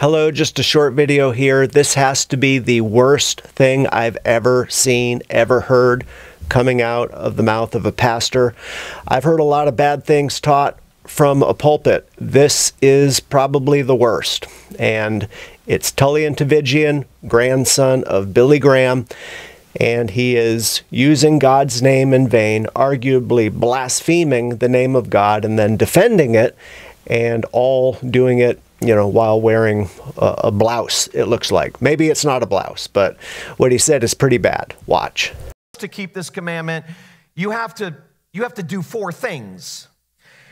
Hello, just a short video here. This has to be the worst thing I've ever seen, ever heard coming out of the mouth of a pastor. I've heard a lot of bad things taught from a pulpit. This is probably the worst. And it's Tullian Tchividjian, grandson of Billy Graham, and he is using God's name in vain, arguably blaspheming the name of God and then defending it, and all doing it, while wearing a blouse, it looks like. Maybe it's not a blouse, but what he said is pretty bad. Watch. To keep this commandment, you have to do 4 things.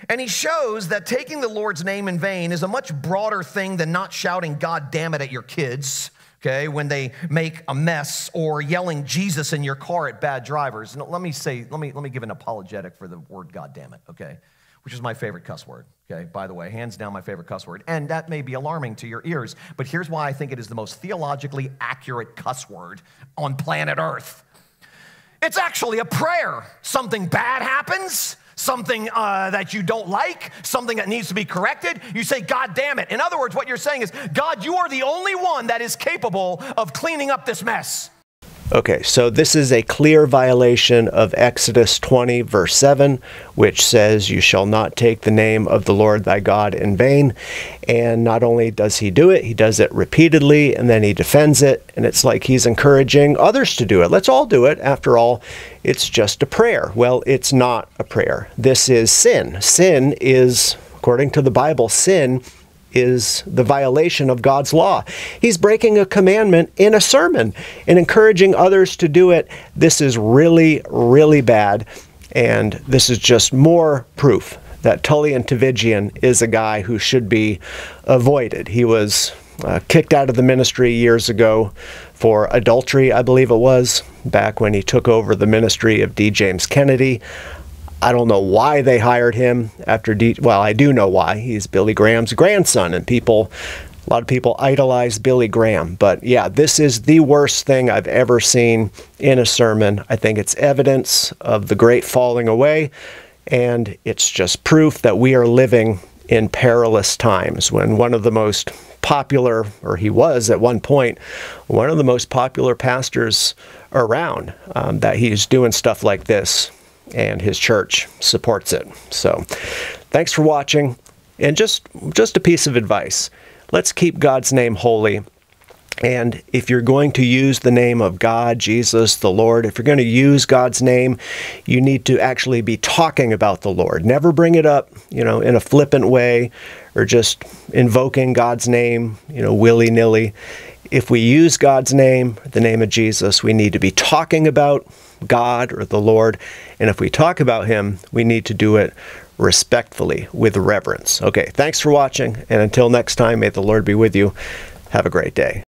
And he shows that taking the Lord's name in vain is a much broader thing than not shouting "God damn it" at your kids, okay, when they make a mess, or yelling Jesus in your car at bad drivers. Let me give an apologetic for the word "God damn it," okay, which is my favorite cuss word, okay, by the way, hands down my favorite cuss word. And that may be alarming to your ears, but here's why I think it is the most theologically accurate cuss word on planet Earth. It's actually a prayer. Something bad happens, something that you don't like, something that needs to be corrected. You say, "God damn it." In other words, what you're saying is, God, you are the only one that is capable of cleaning up this mess. Okay, so this is a clear violation of Exodus 20, verse 7, which says, "You shall not take the name of the Lord thy God in vain." And not only does he do it, he does it repeatedly, and then he defends it, and it's like he's encouraging others to do it. Let's all do it. After all, it's just a prayer. Well, it's not a prayer. This is sin. Sin is, according to the Bible, sin is the violation of God's law. He's breaking a commandment in a sermon and encouraging others to do it. This is really, really bad, and this is just more proof that Tullian Tchividjian is a guy who should be avoided. He was kicked out of the ministry years ago for adultery, I believe it was, back when he took over the ministry of D. James Kennedy. I don't know why they hired him after well, I do know why. He's Billy Graham's grandson, and a lot of people idolize Billy Graham. But yeah, this is the worst thing I've ever seen in a sermon. I think it's evidence of the great falling away, and it's just proof that we are living in perilous times, when one of the most popular, or he was at one point, one of the most popular pastors around, that he's doing stuff like this, and his church supports it. So thanks for watching, and just a piece of advice. Let's keep God's name holy. And if you're going to use the name of God, Jesus, the Lord, if you're going to use God's name, you need to actually be talking about the Lord. Never bring it up, in a flippant way, or just invoking God's name, willy-nilly. If we use God's name, the name of Jesus, we need to be talking about God or the Lord. And if we talk about him, we need to do it respectfully, with reverence. Okay, thanks for watching, and until next time, may the Lord be with you. Have a great day.